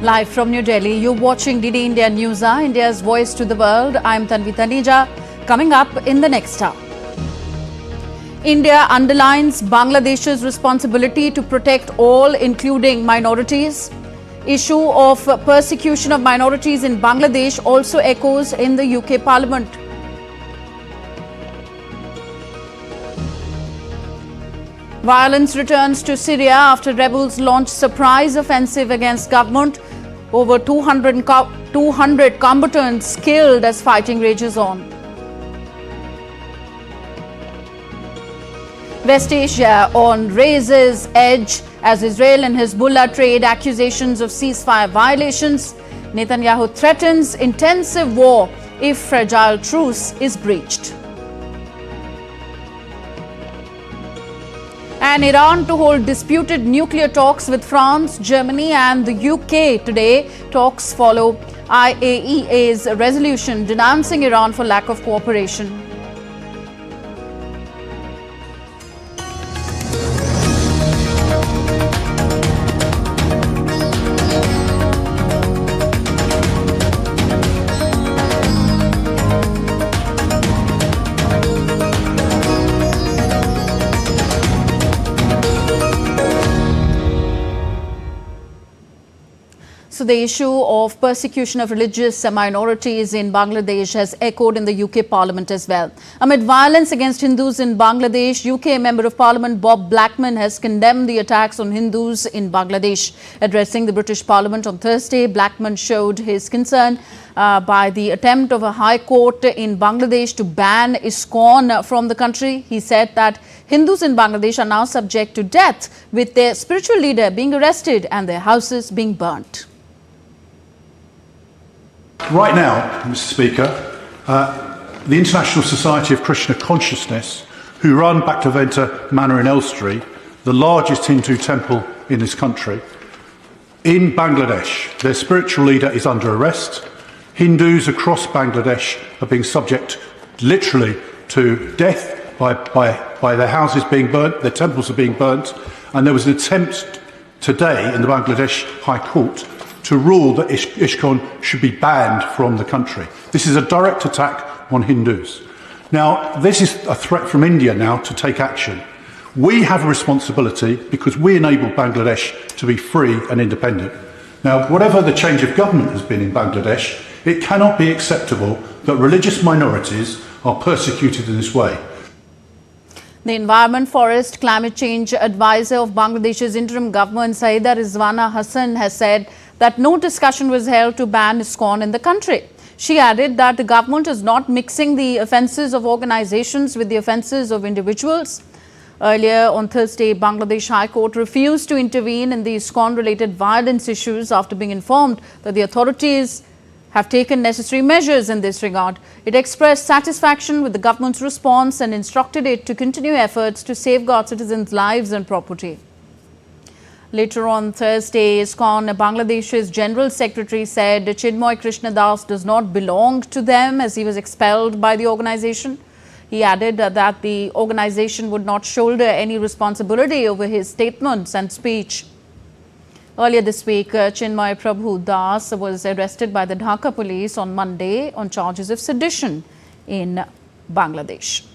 Live from New Delhi, you're watching DD India News, India's voice to the world. I'm Tanvi Taneja. Coming up in the next hour, India underlines Bangladesh's responsibility to protect all, including minorities. Issue of persecution of minorities in Bangladesh also echoes in the UK Parliament. Violence returns to Syria after rebels launch surprise offensive against government. Over 200 combatants killed as fighting rages on. West Asia on razor's edge as Israel and Hezbollah trade accusations of ceasefire violations. Netanyahu threatens intensive war if fragile truce is breached. And Iran to hold disputed nuclear talks with France, Germany and the UK today. Talks follow IAEA's resolution denouncing Iran for lack of cooperation. So the issue of persecution of religious minorities in Bangladesh has echoed in the UK Parliament as well. Amid violence against Hindus in Bangladesh, UK Member of Parliament Bob Blackman has condemned the attacks on Hindus in Bangladesh. Addressing the British Parliament on Thursday, Blackman showed his concern by the attempt of a High Court in Bangladesh to ban ISKCON from the country. He said that Hindus in Bangladesh are now subject to death, with their spiritual leader being arrested and their houses being burnt. Right now, Mr. Speaker, the International Society of Krishna Consciousness, who run Bhaktivedanta Manor in Elstree, the largest Hindu temple in this country, in Bangladesh, their spiritual leader is under arrest. Hindus across Bangladesh are being subject literally to death by their houses being burnt, their temples are being burnt, and there was an attempt today in the Bangladesh High Court to rule that ISKCON should be banned from the country. This is a direct attack on Hindus. Now, this is a threat from India now to take action. We have a responsibility because we enabled Bangladesh to be free and independent. Now, whatever the change of government has been in Bangladesh, it cannot be acceptable that religious minorities are persecuted in this way. The Environment, Forest, Climate Change Advisor of Bangladesh's interim government, Saida Rizwana Hassan, has said that no discussion was held to ban ISKCON in the country. She added that the government is not mixing the offences of organisations with the offences of individuals. Earlier on Thursday, Bangladesh High Court refused to intervene in the ISKCON-related violence issues after being informed that the authorities have taken necessary measures in this regard. It expressed satisfaction with the government's response and instructed it to continue efforts to safeguard citizens' lives and property. Later on Thursday, ISKCON Bangladesh's General Secretary said Chinmoy Krishnadas does not belong to them as he was expelled by the organisation. He added that the organisation would not shoulder any responsibility over his statements and speech. Earlier this week, Chinmoy Prabhu Das was arrested by the Dhaka police on Monday on charges of sedition in Bangladesh.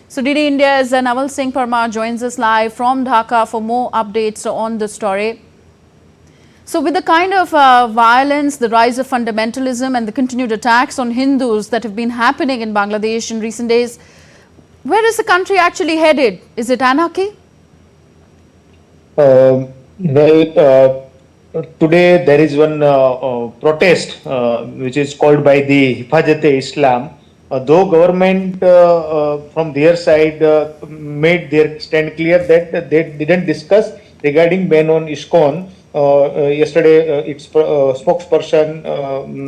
So DD India's Naval Singh Parmar joins us live from Dhaka for more updates on the story. So with the kind of violence, the rise of fundamentalism and the continued attacks on Hindus that have been happening in Bangladesh in recent days, where is the country actually headed? Is it anarchy? Today there is one protest which is called by the Hifazat-e-Islam. Though government from their side made their stand clear that they didn't discuss regarding ban on ISKCON. Yesterday, its spokesperson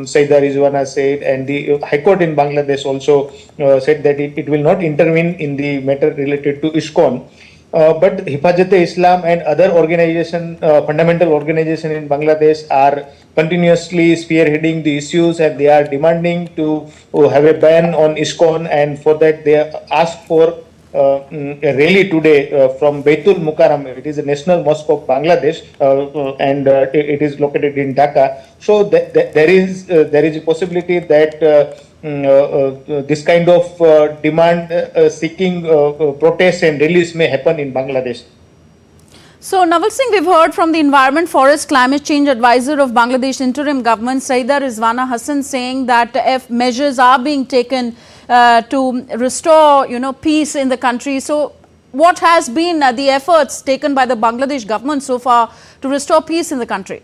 Saida Rizwana said, and the High Court in Bangladesh also said that it will not intervene in the matter related to ISKCON. But Hifazat-e-Islam and other fundamental organizations in Bangladesh are continuously spearheading the issues, and they are demanding to have a ban on ISKCON, and for that they ask for a rally today from Baitul Mukarram. It is a national mosque of Bangladesh, and it is located in Dhaka. So there is a possibility that this kind of demand seeking protests and rallies may happen in Bangladesh. So, Naval Singh, we've heard from the Environment, Forest, Climate Change Advisor of Bangladesh Interim Government, Saida Rizwana Hassan, saying that if measures are being taken to restore, peace in the country. So, what has been the efforts taken by the Bangladesh government so far to restore peace in the country?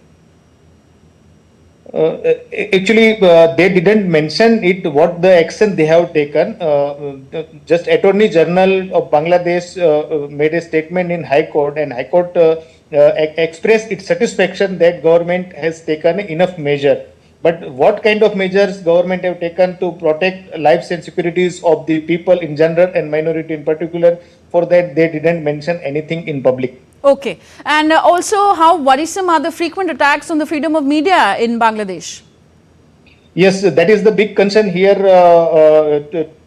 Actually, they didn't mention it, what the action they have taken. Just Attorney General of Bangladesh made a statement in High Court, and High Court expressed its satisfaction that government has taken enough measure. But what kind of measures government have taken to protect lives and securities of the people in general and minority in particular, for that they didn't mention anything in public. Okay. And also, how worrisome are the frequent attacks on the freedom of media in Bangladesh? Yes, that is the big concern here.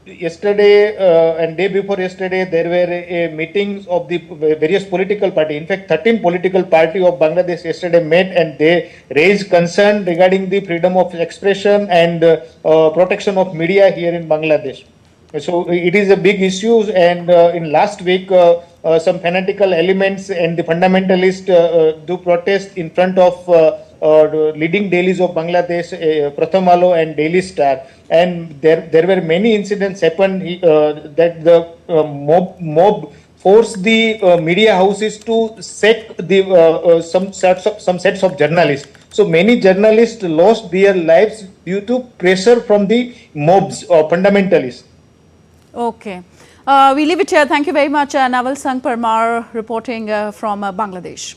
Yesterday and day before yesterday, there were meetings of the various political parties. In fact, 13 political parties of Bangladesh yesterday met, and they raised concern regarding the freedom of expression and protection of media here in Bangladesh. So it is a big issue, and in last week, some fanatical elements and the fundamentalists do protest in front of leading dailies of Bangladesh, Prathamalo and Daily Star, and there were many incidents happened that the mob forced the media houses to sack the some sets of journalists. So many journalists lost their lives due to pressure from the mobs or fundamentalists. Okay. We leave it here. Thank you very much, Naval Singh Parmar, reporting from Bangladesh.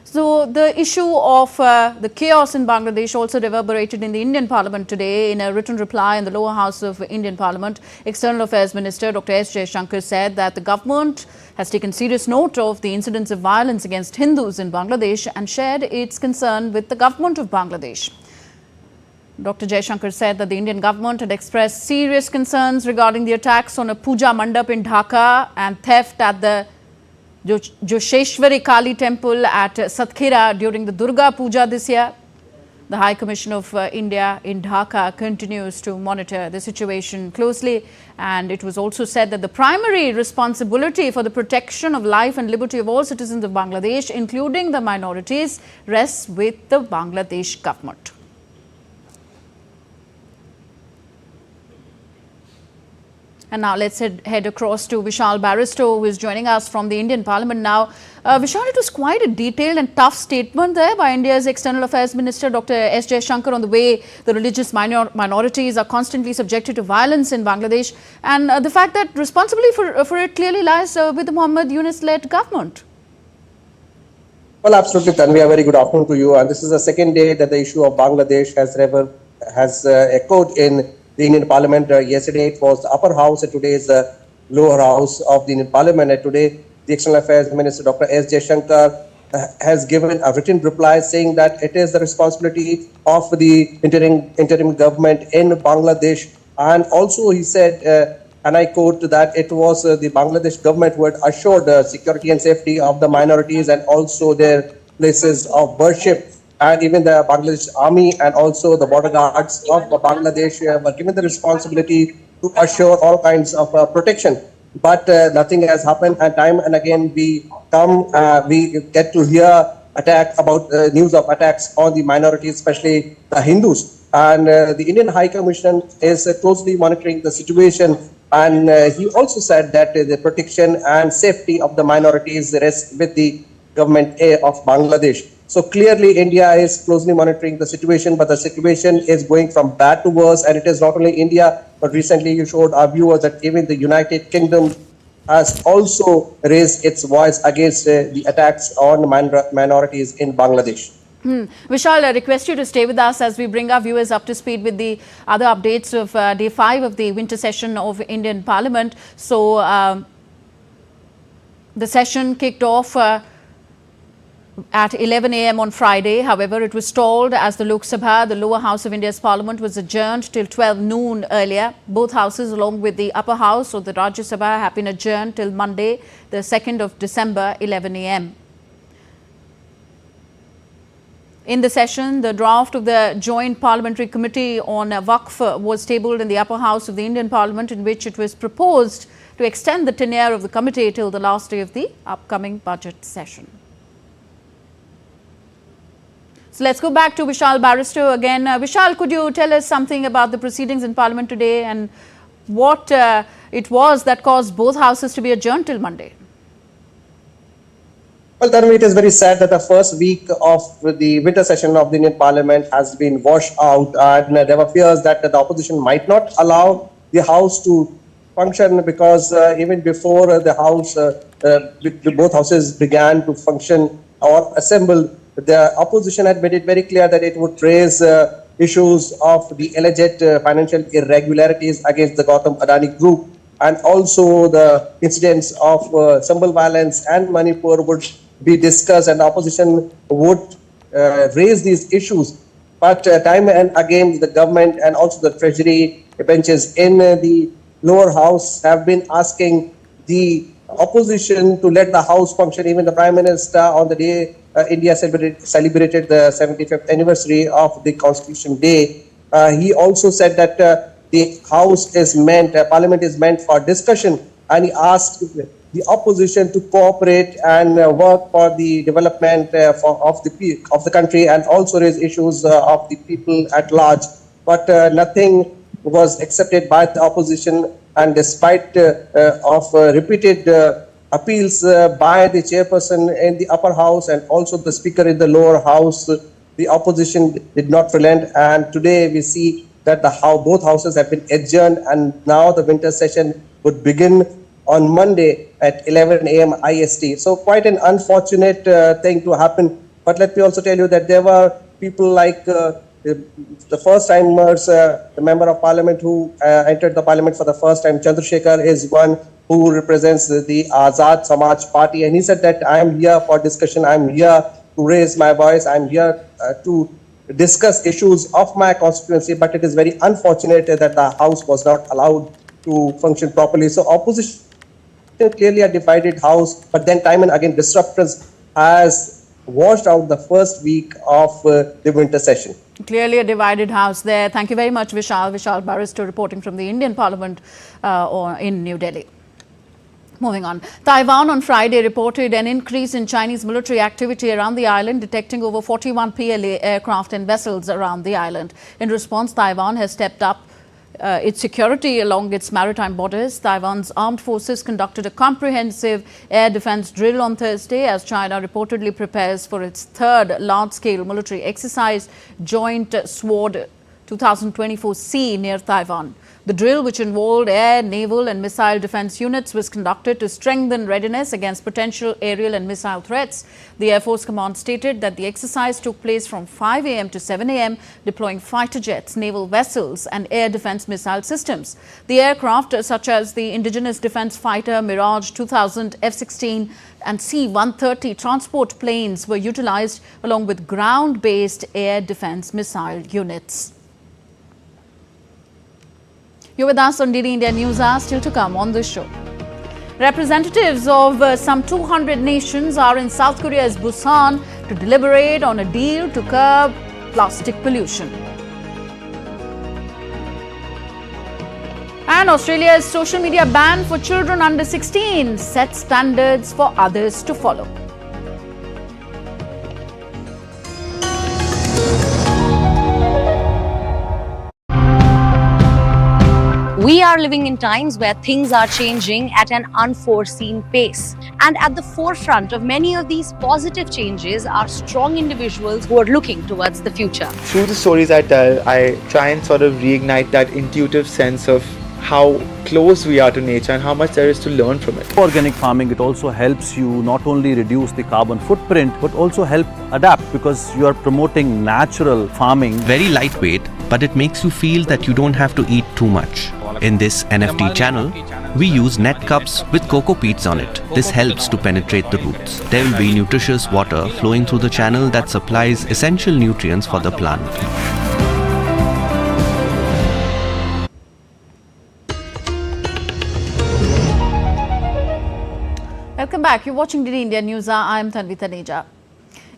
So, the issue of the chaos in Bangladesh also reverberated in the Indian Parliament today. In a written reply in the lower house of Indian Parliament, External Affairs Minister Dr. S. Jaishankar said that the government has taken serious note of the incidents of violence against Hindus in Bangladesh and shared its concern with the government of Bangladesh. Dr. Jaishankar said that the Indian government had expressed serious concerns regarding the attacks on a puja mandap in Dhaka and theft at the Josheshwari Kali temple at Satkhira during the Durga Puja this year. The High Commission of India in Dhaka continues to monitor the situation closely, and it was also said that the primary responsibility for the protection of life and liberty of all citizens of Bangladesh, including the minorities, rests with the Bangladesh government. And now let's head across to Vishal Barristo, who is joining us from the Indian Parliament now. Vishal, it was quite a detailed and tough statement there by India's External Affairs Minister, Dr. S. Jaishankar, on the way the religious minorities are constantly subjected to violence in Bangladesh, and the fact that responsibility for it clearly lies with the Muhammad Yunus-led government. Well, absolutely, Tanvi. A very good afternoon to you. And this is the second day that the issue of Bangladesh has echoed in the Indian Parliament. Yesterday it was the upper house, and today is the lower house of the Indian Parliament. And today the External Affairs Minister Dr. S. Jaishankar has given a written reply saying that it is the responsibility of the interim government in Bangladesh. And also he said, and I quote, that it was the Bangladesh government who had assured the security and safety of the minorities and also their places of worship. And even the Bangladesh army and also the border guards of Bangladesh were given the responsibility to assure all kinds of protection. But nothing has happened, and time and again we get to hear news of attacks on the minorities, especially the Hindus. And the Indian High Commission is closely monitoring the situation. And he also said that the protection and safety of the minorities rests with the government of Bangladesh. So clearly India is closely monitoring the situation, but the situation is going from bad to worse. And it is not only India, but recently you showed our viewers that even the United Kingdom has also raised its voice against the attacks on minorities in Bangladesh. Vishal, I request you to stay with us as we bring our viewers up to speed with the other updates of day 5 of the winter session of Indian Parliament. So the session kicked off at 11 a.m. on Friday. However, it was stalled as the Lok Sabha, the lower house of India's parliament, was adjourned till 12 noon earlier. Both houses, along with the upper house of the Rajya Sabha, have been adjourned till Monday, the 2nd of December, 11 a.m. In the session, the draft of the Joint Parliamentary Committee on Waqf was tabled in the upper house of the Indian Parliament, in which it was proposed to extend the tenure of the committee till the last day of the upcoming budget session. So let's go back to Vishal Barrister again. Vishal, could you tell us something about the proceedings in Parliament today and what it was that caused both houses to be adjourned till Monday? Well, Dharmi, it is very sad that the first week of the winter session of the Indian Parliament has been washed out, and there were fears that the opposition might not allow the House to function because even before the House, both houses began to function or assemble, the opposition had made it very clear that it would raise issues of the alleged financial irregularities against the Gautam Adani group, and also the incidents of Sambal violence and Manipur would be discussed, and the opposition would raise these issues. But time and again, the government and also the treasury benches in the lower house have been asking the opposition to let the house function. Even the Prime Minister, on the day India celebrated the 75th anniversary of the Constitution Day, he also said that the house is meant, Parliament is meant for discussion, and he asked the opposition to cooperate and work for the development of the country and also raise issues of the people at large. But nothing was accepted by the opposition, and despite of repeated appeals by the chairperson in the upper house and also the speaker in the lower house, the opposition did not relent, and today we see that both houses have been adjourned, and now the winter session would begin on Monday at 11 a.m. IST. So quite an unfortunate thing to happen. But let me also tell you that there were people like the first timers, the member of parliament who entered the parliament for the first time, Chandrasekhar, is one who represents the Azad Samaj Party, and he said that I am here for discussion, I am here to raise my voice, I am here to discuss issues of my constituency, but it is very unfortunate that the house was not allowed to function properly. So opposition clearly a divided house, but then time and again disruptors has washed out the first week of the winter session. Clearly a divided house there. Thank you very much, Vishal. Vishal Barrister reporting from the Indian Parliament in New Delhi. Moving on. Taiwan on Friday reported an increase in Chinese military activity around the island, detecting over 41 PLA aircraft and vessels around the island. In response, Taiwan has stepped up its security along its maritime borders. Taiwan's armed forces conducted a comprehensive air defense drill on Thursday as China reportedly prepares for its third large-scale military exercise, Joint Sword 2024C, near Taiwan. The drill, which involved air, naval and missile defense units, was conducted to strengthen readiness against potential aerial and missile threats. The Air Force Command stated that the exercise took place from 5 a.m. to 7 a.m., deploying fighter jets, naval vessels and air defense missile systems. The aircraft, such as the indigenous defense fighter Mirage 2000, F-16 and C-130 transport planes, were utilized along with ground-based air defense missile units. You're with us on DD India News Hour. Still to come on this show. Representatives of some 200 nations are in South Korea's Busan to deliberate on a deal to curb plastic pollution. And Australia's social media ban for children under 16 sets standards for others to follow. We are living in times where things are changing at an unforeseen pace. And at the forefront of many of these positive changes are strong individuals who are looking towards the future. Through the stories I tell, I try and sort of reignite that intuitive sense of how close we are to nature and how much there is to learn from it. Organic farming, it also helps you not only reduce the carbon footprint, but also help adapt, because you are promoting natural farming. Very lightweight, but it makes you feel that you don't have to eat too much. In this NFT channel, we use net cups with cocoa peats on it. This helps to penetrate the roots. There will be nutritious water flowing through the channel that supplies essential nutrients for the plant. Welcome back. You're watching DD India News. I am Tanvi Taneja.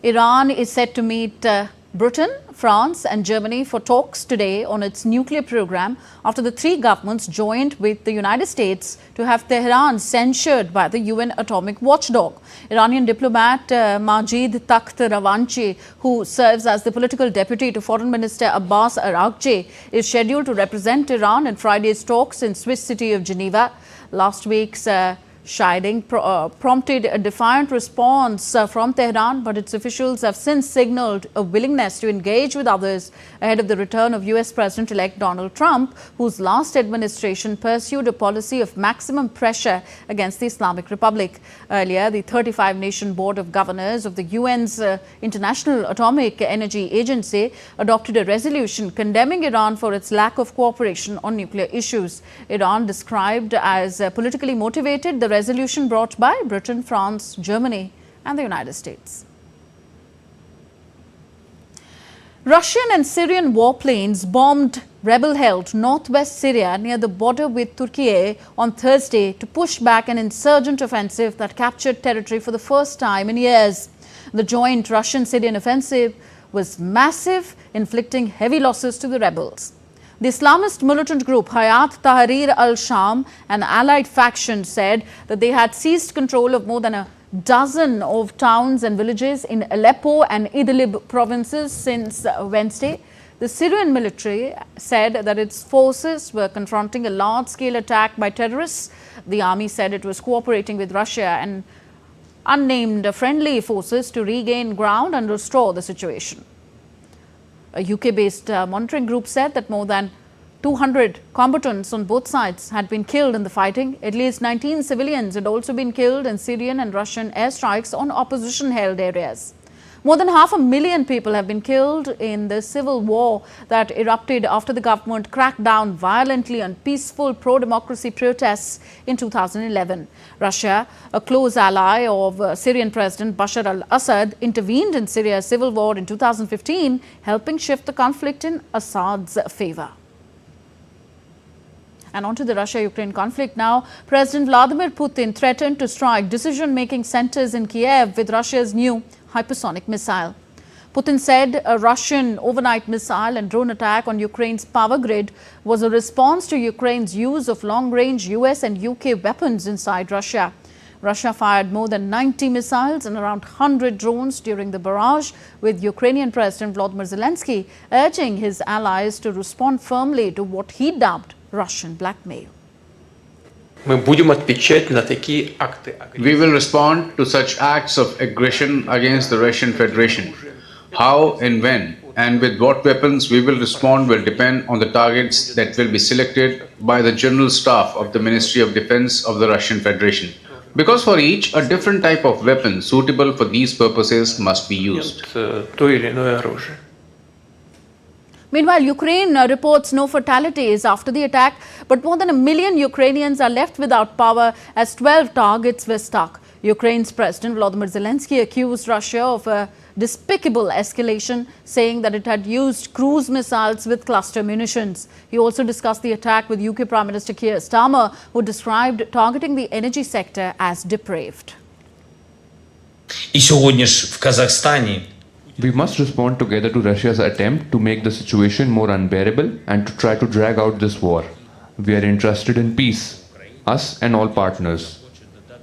Iran is set to meet Britain, France and Germany for talks today on its nuclear program after the three governments joined with the United States to have Tehran censured by the UN atomic watchdog. Iranian diplomat Majid Takht Ravanchi, who serves as the political deputy to Foreign Minister Abbas Araghchi, is scheduled to represent Iran in Friday's talks in Swiss city of Geneva. Last week's Shiding prompted a defiant response from Tehran, but its officials have since signaled a willingness to engage with others ahead of the return of US President-elect Donald Trump, whose last administration pursued a policy of maximum pressure against the Islamic Republic. Earlier, the 35-nation Board of Governors of the UN's International Atomic Energy Agency adopted a resolution condemning Iran for its lack of cooperation on nuclear issues. Iran, described as politically motivated, the resolution brought by Britain, France, Germany and the United States. Russian and Syrian warplanes bombed rebel-held northwest Syria near the border with Turkey on Thursday to push back an insurgent offensive that captured territory for the first time in years. The joint Russian-Syrian offensive was massive, inflicting heavy losses to the rebels. The Islamist militant group Hayat Tahrir al-Sham, an allied faction, said that they had seized control of more than a dozen of towns and villages in Aleppo and Idlib provinces since Wednesday. The Syrian military said that its forces were confronting a large-scale attack by terrorists. The army said it was cooperating with Russia and unnamed friendly forces to regain ground and restore the situation. A UK-based monitoring group said that more than 200 combatants on both sides had been killed in the fighting. At least 19 civilians had also been killed in Syrian and Russian airstrikes on opposition-held areas. More than 500,000 people have been killed in the civil war that erupted after the government cracked down violently on peaceful pro-democracy protests in 2011. Russia, a close ally of Syrian President Bashar al-Assad, intervened in Syria's civil war in 2015, helping shift the conflict in Assad's favor. And on to the Russia-Ukraine conflict now. President Vladimir Putin threatened to strike decision-making centers in Kiev with Russia's new hypersonic missile. Putin said a Russian overnight missile and drone attack on Ukraine's power grid was a response to Ukraine's use of long-range US and UK weapons inside Russia. Russia fired more than 90 missiles and around 100 drones during the barrage, with Ukrainian President Volodymyr Zelensky urging his allies to respond firmly to what he dubbed Russian blackmail. We will respond to such acts of aggression against the Russian Federation. How and when and with what weapons we will respond will depend on the targets that will be selected by the General Staff of the Ministry of Defense of the Russian Federation. Because for each, a different type of weapon suitable for these purposes must be used. Meanwhile, Ukraine reports no fatalities after the attack, but more than 1 million Ukrainians are left without power as 12 targets were struck. Ukraine's President Volodymyr Zelensky accused Russia of a despicable escalation, saying that it had used cruise missiles with cluster munitions. He also discussed the attack with UK Prime Minister Keir Starmer, who described targeting the energy sector as depraved. We must respond together to Russia's attempt to make the situation more unbearable and to try to drag out this war. We are interested in peace, us and all partners.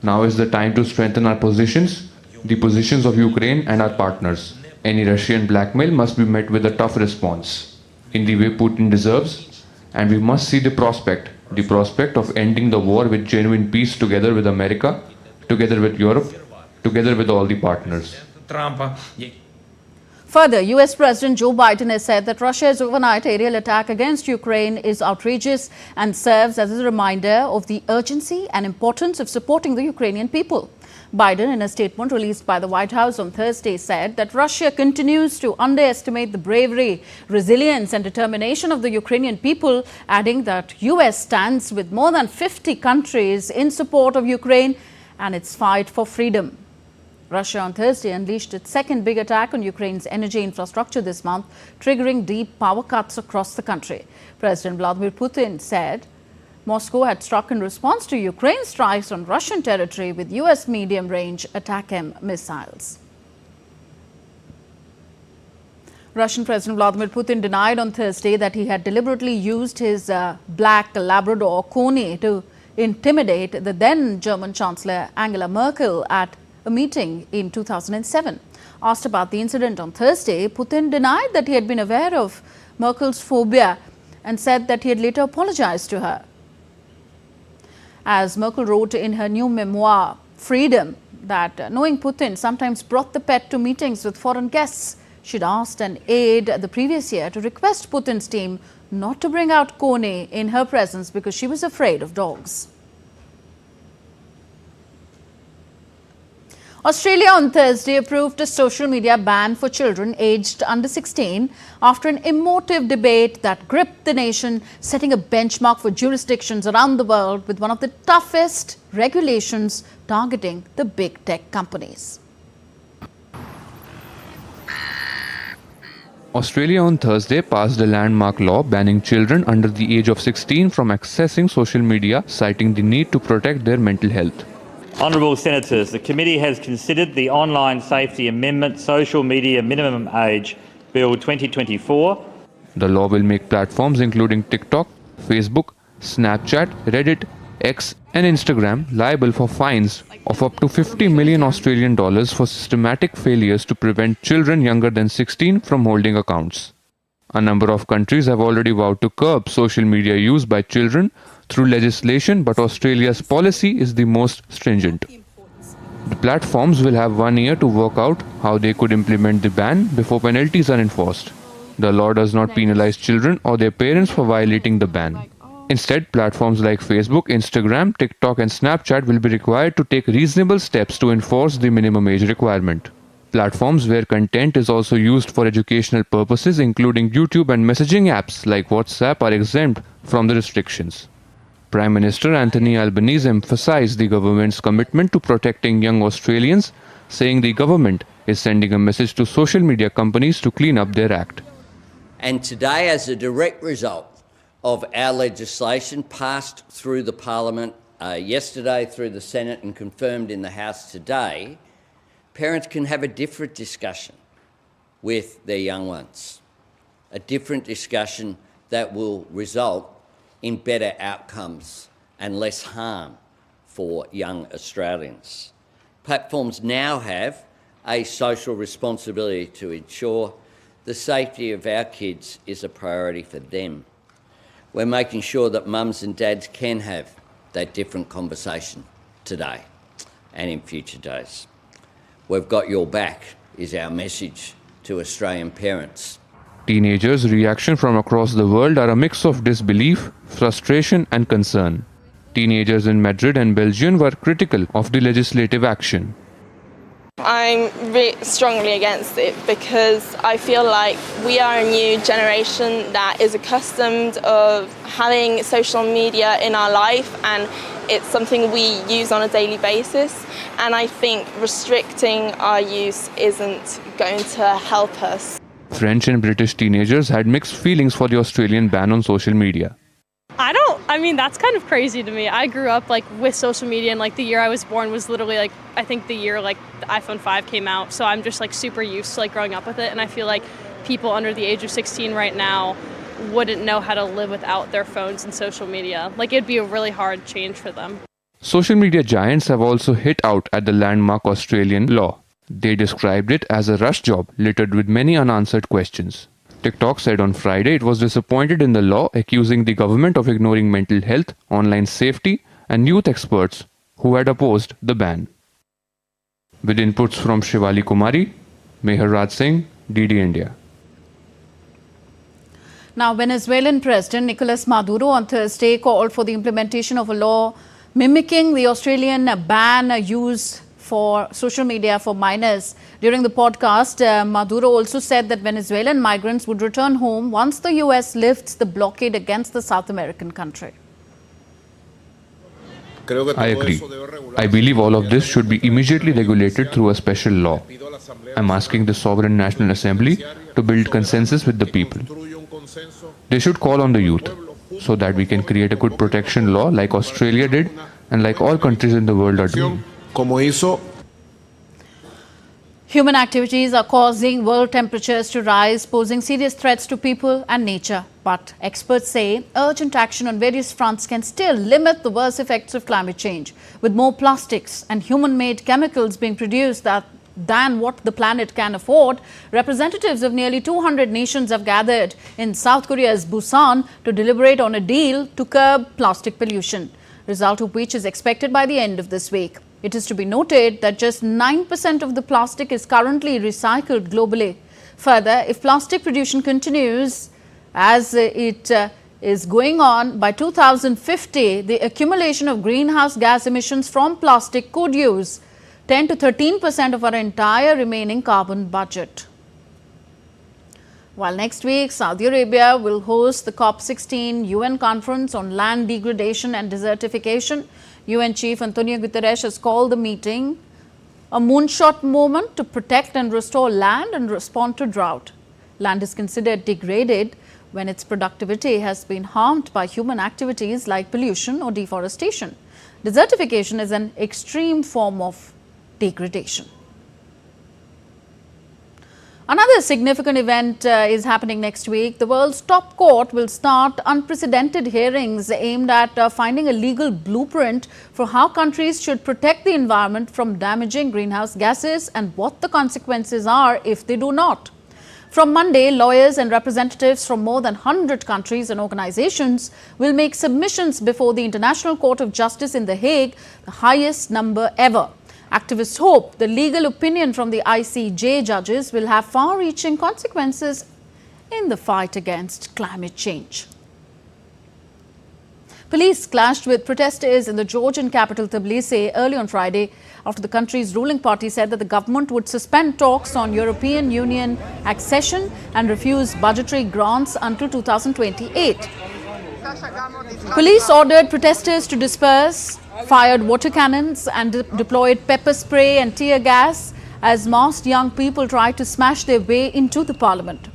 Now is the time to strengthen our positions, the positions of Ukraine and our partners. Any Russian blackmail must be met with a tough response, in the way Putin deserves, and we must see the prospect of ending the war with genuine peace together with America, together with Europe, together with all the partners. Further, US President Joe Biden has said that Russia's overnight aerial attack against Ukraine is outrageous and serves as a reminder of the urgency and importance of supporting the Ukrainian people. Biden, in a statement released by the White House on Thursday, said that Russia continues to underestimate the bravery, resilience and determination of the Ukrainian people, adding that US stands with more than 50 countries in support of Ukraine and its fight for freedom. Russia on Thursday unleashed its second big attack on Ukraine's energy infrastructure this month, triggering deep power cuts across the country. President Vladimir Putin said Moscow had struck in response to Ukraine's strikes on Russian territory with US medium-range ATACMS missiles. Russian President Vladimir Putin denied on Thursday that he had deliberately used his black Labrador Coney to intimidate the then German Chancellor Angela Merkel at a meeting in 2007. Asked about the incident on Thursday, Putin denied that he had been aware of Merkel's phobia and said that he had later apologized to her. As Merkel wrote in her new memoir, Freedom, that knowing Putin sometimes brought the pet to meetings with foreign guests, she'd asked an aide the previous year to request Putin's team not to bring out Coney in her presence because she was afraid of dogs. Australia on Thursday approved a social media ban for children aged under 16 after an emotive debate that gripped the nation, setting a benchmark for jurisdictions around the world with one of the toughest regulations targeting the big tech companies. Australia on Thursday passed a landmark law banning children under the age of 16 from accessing social media, citing the need to protect their mental health. Honourable Senators, the committee has considered the Online Safety Amendment Social Media Minimum Age Bill 2024. The law will make platforms including TikTok, Facebook, Snapchat, Reddit, X and Instagram liable for fines of up to 50 million Australian dollars for systematic failures to prevent children younger than 16 from holding accounts. A number of countries have already vowed to curb social media use by children through legislation, but Australia's policy is the most stringent. The platforms will have 1 year to work out how they could implement the ban before penalties are enforced. The law does not penalize children or their parents for violating the ban. Instead, platforms like Facebook, Instagram, TikTok and Snapchat will be required to take reasonable steps to enforce the minimum age requirement. Platforms where content is also used for educational purposes, including YouTube and messaging apps like WhatsApp, are exempt from the restrictions. Prime Minister Anthony Albanese emphasised the government's commitment to protecting young Australians, saying the government is sending a message to social media companies to clean up their act. And today, as a direct result of our legislation passed through the Parliament yesterday, through the Senate and confirmed in the House today, parents can have a different discussion with their young ones, a different discussion that will result in better outcomes and less harm for young Australians. Platforms now have a social responsibility to ensure the safety of our kids is a priority for them. We're making sure that mums and dads can have that different conversation today and in future days. We've got your back is our message to Australian parents. Teenagers' reaction from across the world are a mix of disbelief, frustration and concern. Teenagers in Madrid and Belgium were critical of the legislative action. I'm really strongly against it because I feel like we are a new generation that is accustomed of having social media in our life, and it's something we use on a daily basis, and I think restricting our use isn't going to help us. French and British teenagers had mixed feelings for the Australian ban on social media. I mean, that's kind of crazy to me. I grew up with social media, and the year I was born was literally I think the year the iPhone 5 came out. So I'm just super used to growing up with it. And I feel like people under the age of 16 right now wouldn't know how to live without their phones and social media. It'd be a really hard change for them. Social media giants have also hit out at the landmark Australian law. They described it as a rush job littered with many unanswered questions. TikTok said on Friday it was disappointed in the law, accusing the government of ignoring mental health, online safety and youth experts who had opposed the ban. With inputs from Shivali Kumari, Meher Raj Singh, DD India. Now, Venezuelan President Nicolas Maduro on Thursday called for the implementation of a law mimicking the Australian ban used for social media for minors. During the podcast, Maduro also said that Venezuelan migrants would return home once the US lifts the blockade against the South American country. I agree. I believe all of this should be immediately regulated through a special law. I'm asking the Sovereign National Assembly to build consensus with the people. They should call on the youth so that we can create a good protection law like Australia did and like all countries in the world are doing. Human activities are causing world temperatures to rise, posing serious threats to people and nature. But experts say urgent action on various fronts can still limit the worst effects of climate change. With more plastics and human-made chemicals being produced than what the planet can afford, representatives of nearly 200 nations have gathered in South Korea's Busan to deliberate on a deal to curb plastic pollution, result of which is expected by the end of this week. It is to be noted that just 9% of the plastic is currently recycled globally. Further, if plastic pollution continues as it is going on, by 2050, the accumulation of greenhouse gas emissions from plastic could use 10 to 13% of our entire remaining carbon budget. While next week, Saudi Arabia will host the COP16 UN conference on land degradation and desertification, UN Chief Antonio Guterres has called the meeting a moonshot moment to protect and restore land and respond to drought. Land is considered degraded when its productivity has been harmed by human activities like pollution or deforestation. Desertification is an extreme form of degradation. Another significant event is happening next week. The world's top court will start unprecedented hearings aimed at finding a legal blueprint for how countries should protect the environment from damaging greenhouse gases and what the consequences are if they do not. From Monday, lawyers and representatives from more than 100 countries and organizations will make submissions before the International Court of Justice in The Hague, the highest number ever. Activists hope the legal opinion from the ICJ judges will have far-reaching consequences in the fight against climate change. Police clashed with protesters in the Georgian capital Tbilisi early on Friday after the country's ruling party said that the government would suspend talks on European Union accession and refuse budgetary grants until 2028. Police ordered protesters to disperse, fired water cannons and deployed pepper spray and tear gas as masked young people tried to smash their way into the parliament.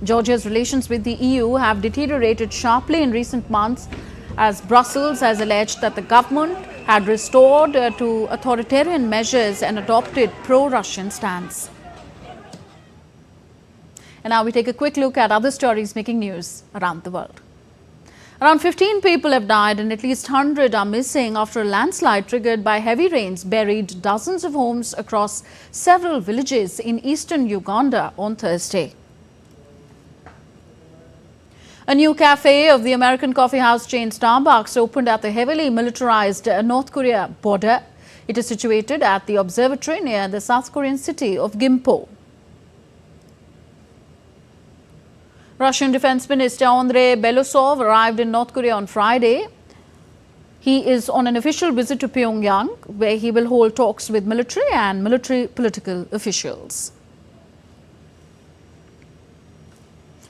Georgia's relations with the EU have deteriorated sharply in recent months as Brussels has alleged that the government had restored to authoritarian measures and adopted pro-Russian stance. And now we take a quick look at other stories making news around the world. Around 15 people have died and at least 100 are missing after a landslide triggered by heavy rains buried dozens of homes across several villages in eastern Uganda on Thursday. A new cafe of the American coffee house chain Starbucks opened at the heavily militarized North Korea border. It is situated at the observatory near the South Korean city of Gimpo. Russian Defense Minister Andrei Belosov arrived in North Korea on Friday. He is on an official visit to Pyongyang, where he will hold talks with military and military political officials.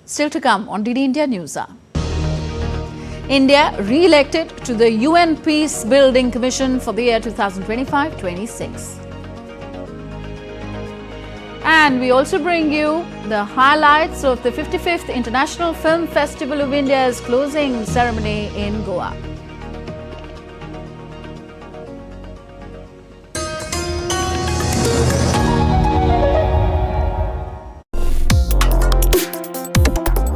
Still to come on DD India News Hour. India re-elected to the UN Peace Building Commission for the year 2025-26. And we also bring you the highlights of the 55th International Film Festival of India's closing ceremony in Goa.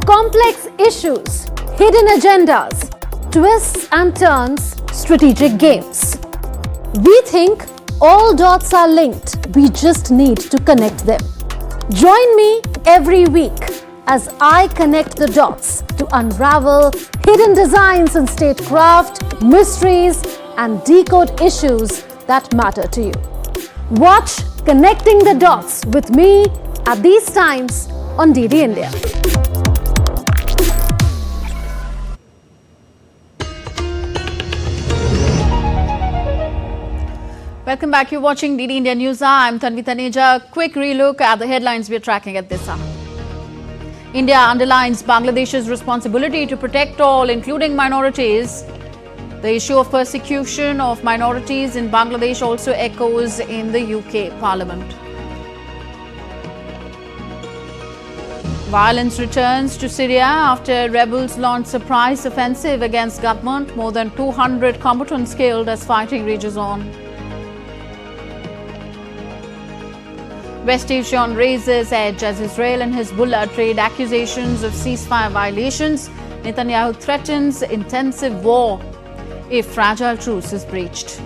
Complex issues, hidden agendas, twists and turns, strategic games. We think all dots are linked. We just need to connect them. Join me every week as I connect the dots to unravel hidden designs in statecraft, mysteries, and decode issues that matter to you. Watch Connecting the Dots with me at these times on DD India. Welcome back. You're watching DD India News. I'm Tanvi Taneja. Quick relook at the headlines we're tracking at this hour. India underlines Bangladesh's responsibility to protect all, including minorities. The issue of persecution of minorities in Bangladesh also echoes in the UK Parliament. Violence returns to Syria after rebels launch surprise offensive against government. More than 200 combatants killed as fighting rages on. West Asian raises edge as Israel and Hezbollah trade accusations of ceasefire violations. Netanyahu threatens intensive war if fragile truce is breached.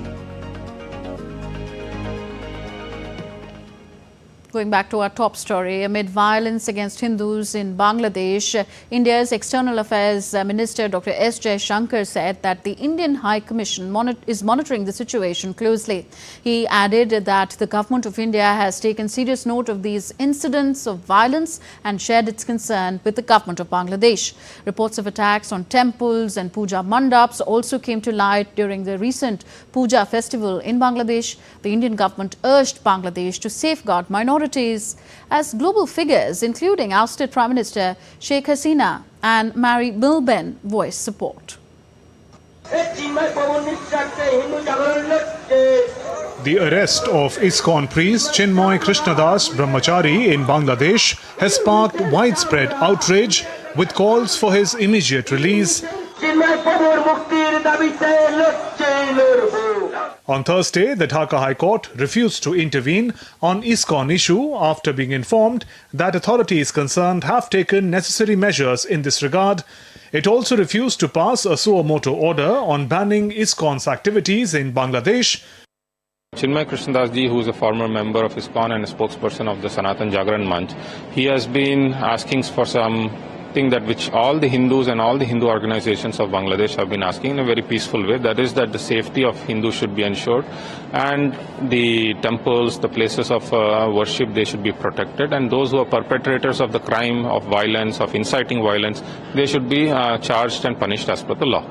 Going back to our top story, amid violence against Hindus in Bangladesh, India's External Affairs Minister Dr. S. Jaishankar said that the Indian High Commission is monitoring the situation closely. He added that the government of India has taken serious note of these incidents of violence and shared its concern with the government of Bangladesh. Reports of attacks on temples and puja mandaps also came to light during the recent puja festival in Bangladesh. The Indian government urged Bangladesh to safeguard minorities as global figures, including ousted Prime Minister Sheikh Hasina and Mary Milben, voice support. The arrest of ISKCON priest Chinmoy Krishnadas Brahmachari in Bangladesh has sparked widespread outrage with calls for his immediate release. On Thursday, the Dhaka High Court refused to intervene on ISKCON issue after being informed that authorities concerned have taken necessary measures in this regard. It also refused to pass a suo motu order on banning ISKCON's activities in Bangladesh. Chinmoy Krishnadas ji, who is a former member of ISKCON and a spokesperson of the Sanatan Jagran Manch, he has been asking for something that which all the Hindus and all the Hindu organizations of Bangladesh have been asking in a very peaceful way. That is that the safety of Hindus should be ensured and the temples, the places of worship, they should be protected, and those who are perpetrators of the crime of violence, of inciting violence, they should be charged and punished as per the law.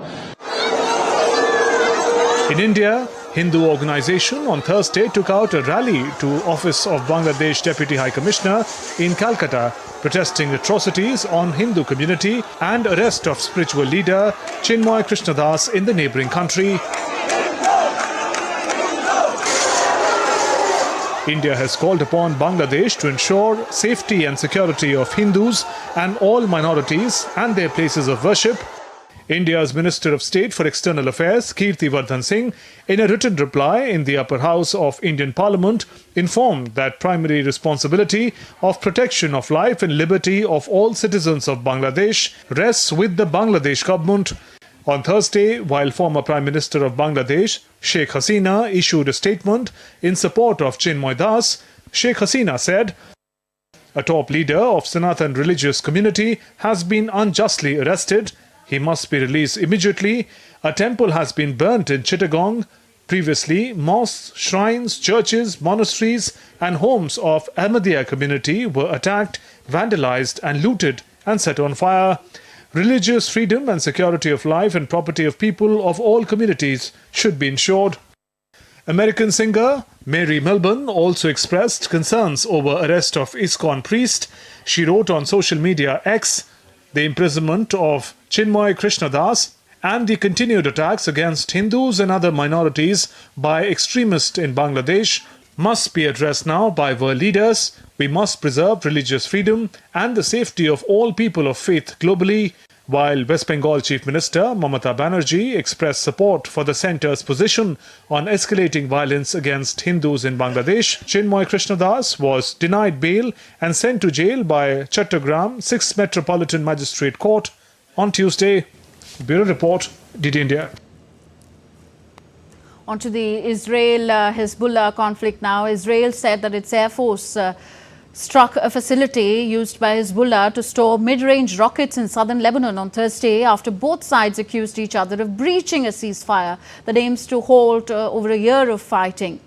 In India, Hindu organization on Thursday took out a rally to office of Bangladesh Deputy High Commissioner in Calcutta, protesting atrocities on Hindu community and arrest of spiritual leader Chinmoy Krishnadas in the neighbouring country. India has called upon Bangladesh to ensure safety and security of Hindus and all minorities and their places of worship. India's Minister of State for External Affairs, Kirti Vardhan Singh, in a written reply in the upper house of Indian Parliament, informed that primary responsibility of protection of life and liberty of all citizens of Bangladesh rests with the Bangladesh government. On Thursday, while former Prime Minister of Bangladesh, Sheikh Hasina, issued a statement in support of Chinmoy Das, Sheikh Hasina said, "A top leader of Sanatan religious community has been unjustly arrested. He must be released immediately. A temple has been burnt in Chittagong. Previously, mosques, shrines, churches, monasteries and homes of Ahmadiyya community were attacked, vandalized and looted and set on fire. Religious freedom and security of life and property of people of all communities should be ensured." American singer Mary Milben also expressed concerns over arrest of ISKCON priest. She wrote on social media X, "The imprisonment of Chinmoy Krishnadas and the continued attacks against Hindus and other minorities by extremists in Bangladesh must be addressed now by world leaders. We must preserve religious freedom and the safety of all people of faith globally." While West Bengal Chief Minister Mamata Banerjee expressed support for the centre's position on escalating violence against Hindus in Bangladesh, Chinmoy Krishnadas was denied bail and sent to jail by Chattogram 6th Metropolitan Magistrate Court on Tuesday. Bureau Report, DD India. On to the Israel-Hezbollah conflict now. Israel said that its Air Force struck a facility used by Hezbollah to store mid-range rockets in southern Lebanon on Thursday after both sides accused each other of breaching a ceasefire that aims to halt over a year of fighting.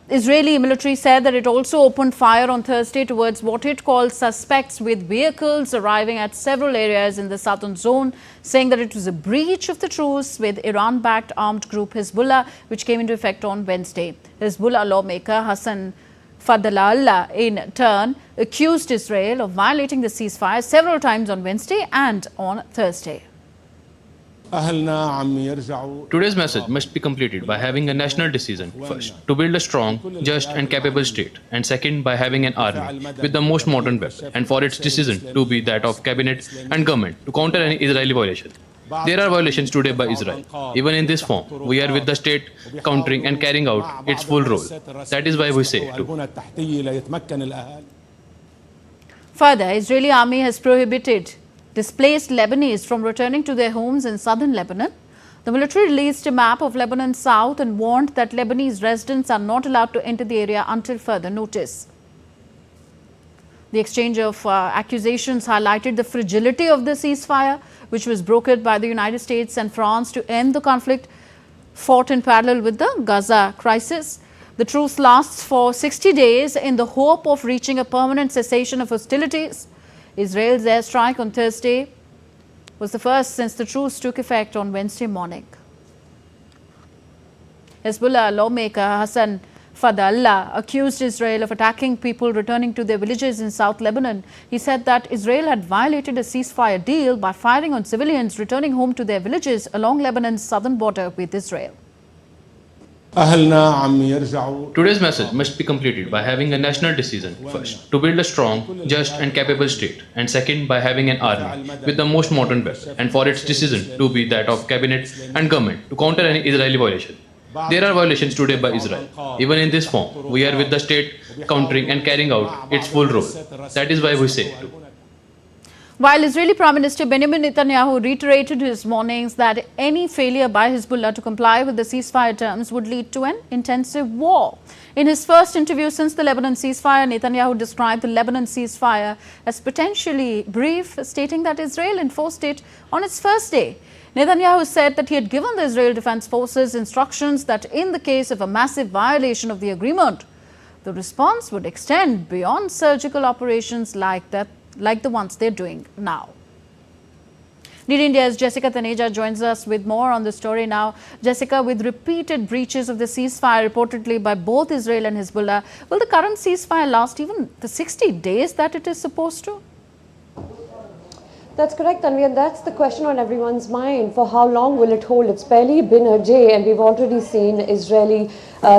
Israeli military said that it also opened fire on Thursday towards what it called suspects with vehicles arriving at several areas in the southern zone, saying that it was a breach of the truce with Iran-backed armed group Hezbollah, which came into effect on Wednesday. Hezbollah lawmaker Hassan Fadlallah, in turn, accused Israel of violating the ceasefire several times on Wednesday and on Thursday. Today's message must be completed by having a national decision, first, to build a strong, just and capable state, and second, by having an army with the most modern weapons, and for its decision to be that of cabinet and government to counter any Israeli violation. There are violations today by Israel. Even in this form, we are with the state countering and carrying out its full role. That is why we say too. Further, Israeli army has prohibited displaced Lebanese from returning to their homes in southern Lebanon. The military released a map of Lebanon's south and warned that Lebanese residents are not allowed to enter the area until further notice. The exchange of accusations highlighted the fragility of the ceasefire, which was brokered by the United States and France to end the conflict fought in parallel with the Gaza crisis. The truce lasts for 60 days in the hope of reaching a permanent cessation of hostilities. Israel's airstrike on Thursday was the first since the truce took effect on Wednesday morning. Hezbollah lawmaker Hassan Fadlallah accused Israel of attacking people returning to their villages in South Lebanon. He said that Israel had violated a ceasefire deal by firing on civilians returning home to their villages along Lebanon's southern border with Israel. Today's message must be completed by having a national decision, first, to build a strong, just and capable state, and second, by having an army with the most modern weapons, and for its decision to be that of cabinet and government to counter any Israeli violation. There are violations today by Israel. Even in this form, we are with the state countering and carrying out its full role. That is why we say too. While Israeli Prime Minister Benjamin Netanyahu reiterated his warnings that any failure by Hezbollah to comply with the ceasefire terms would lead to an intensive war. In his first interview since the Lebanon ceasefire, Netanyahu described the Lebanon ceasefire as potentially brief, stating that Israel enforced it on its first day. Netanyahu said that he had given the Israel Defense Forces instructions that in the case of a massive violation of the agreement, the response would extend beyond surgical operations like the ones they're doing now. Need India's Jessica Taneja joins us with more on the story now. Jessica, with repeated breaches of the ceasefire reportedly by both Israel and Hezbollah, will the current ceasefire last even the 60 days that it is supposed to? That's correct, Tanvi, and that's the question on everyone's mind. For how long will it hold? It's barely been a day, and we've already seen Israeli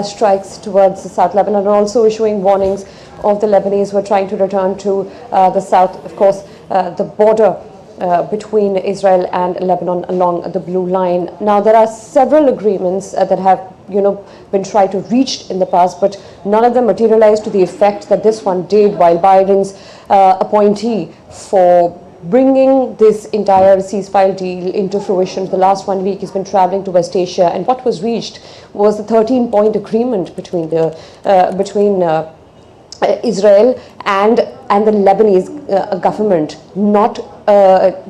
strikes towards South Lebanon, and also issuing warnings of the Lebanese who are trying to return to the south. Of course, the border between Israel and Lebanon along the blue line. Now, there are several agreements that have been tried to reach in the past, but none of them materialized to the effect that this one did, while Biden's appointee for bringing this entire ceasefire deal into fruition for the last 1 week has been traveling to West Asia, and what was reached was the 13-point agreement between Israel and the Lebanese government, not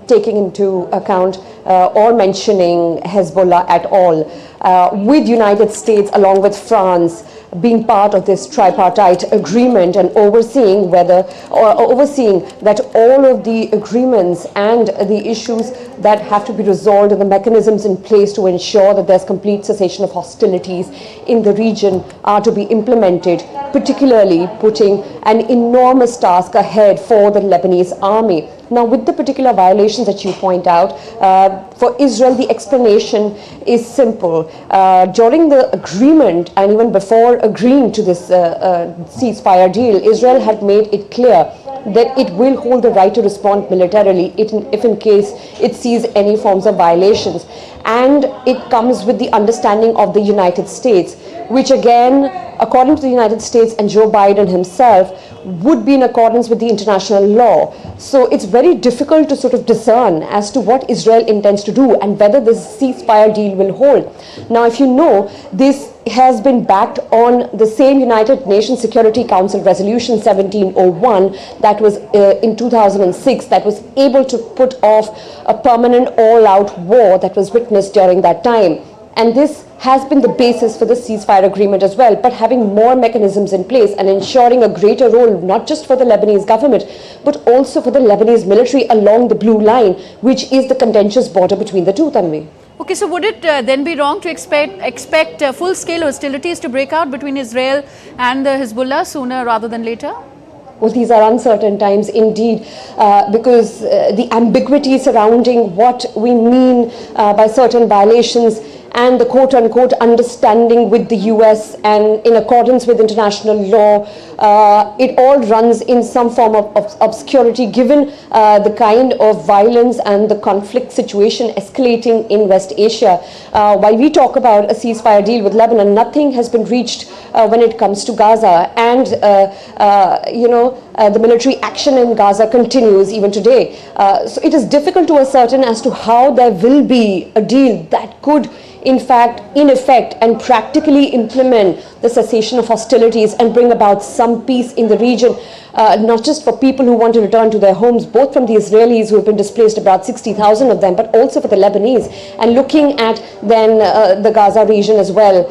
taking into account or mentioning Hezbollah at all, with United States along with France being part of this tripartite agreement and overseeing that all of the agreements and the issues that have to be resolved and the mechanisms in place to ensure that there's complete cessation of hostilities in the region are to be implemented, particularly putting an enormous task ahead for the Lebanese army. Now, with the particular violations that you point out, for Israel, the explanation is simple. During the agreement and even before agreeing to this ceasefire deal, Israel had made it clear that it will hold the right to respond militarily if in case it sees any forms of violations. And it comes with the understanding of the United States, which again, according to the United States and Joe Biden himself, would be in accordance with the international law. So it's very difficult to sort of discern as to what Israel intends to do and whether this ceasefire deal will hold. Now, if you know, this has been backed on the same United Nations Security Council Resolution 1701 that was in 2006 that was able to put off a permanent all-out war that was witnessed during that time. And this has been the basis for the ceasefire agreement as well, but having more mechanisms in place and ensuring a greater role, not just for the Lebanese government, but also for the Lebanese military along the blue line, which is the contentious border between the two, Tanvi. Okay, so would it then be wrong to expect full-scale hostilities to break out between Israel and Hezbollah sooner rather than later? Well, these are uncertain times indeed, because the ambiguity surrounding what we mean by certain violations and the quote-unquote understanding with the US and in accordance with international law, it all runs in some form of obscurity given the kind of violence and the conflict situation escalating in West Asia. While we talk about a ceasefire deal with Lebanon, nothing has been reached when it comes to Gaza, and the military action in Gaza continues even today. So it is difficult to ascertain as to how there will be a deal that could in effect and practically implement the cessation of hostilities and bring about some peace in the region, not just for people who want to return to their homes, both from the Israelis who have been displaced, about 60,000 of them, but also for the Lebanese, and looking at then the Gaza region as well,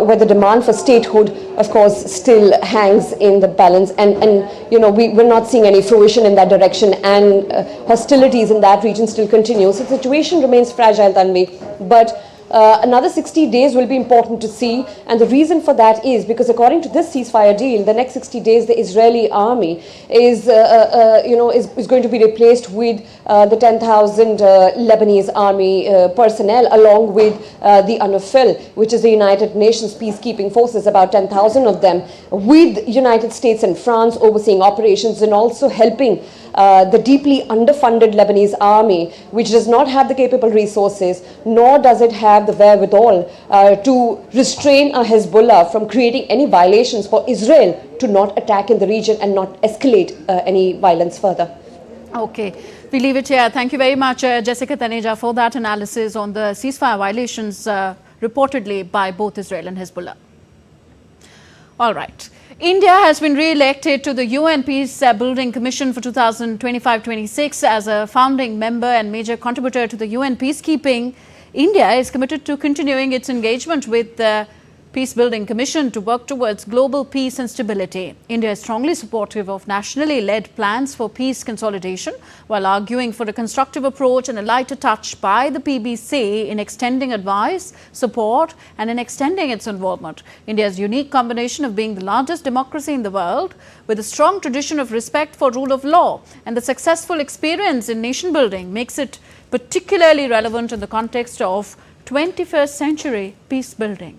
where the demand for statehood, of course, still hangs in the balance, and we're not seeing any fruition in that direction, and hostilities in that region still continue. So the situation remains fragile, Tanvi, but another 60 days will be important to see, and the reason for that is because according to this ceasefire deal, the next 60 days the Israeli army is going to be replaced with the 10,000 Lebanese army personnel, along with the UNIFIL, which is the United Nations peacekeeping forces, about 10,000 of them, with United States and France overseeing operations and also helping the deeply underfunded Lebanese army, which does not have the capable resources, nor does it have the wherewithal to restrain a Hezbollah from creating any violations for Israel to not attack in the region and not escalate any violence further. Okay, we leave it here. Thank you very much, Jessica Taneja, for that analysis on the ceasefire violations reportedly by both Israel and Hezbollah. All right. India has been re-elected to the UN Peace Building Commission for 2025-26 as a founding member and major contributor to the UN peacekeeping. India is committed to continuing its engagement with the Peace Building Commission to work towards global peace and stability. India is strongly supportive of nationally led plans for peace consolidation, while arguing for a constructive approach and a lighter touch by the PBC in extending advice, support and in extending its involvement. India's unique combination of being the largest democracy in the world, with a strong tradition of respect for rule of law and the successful experience in nation building, makes it particularly relevant in the context of 21st century peace building.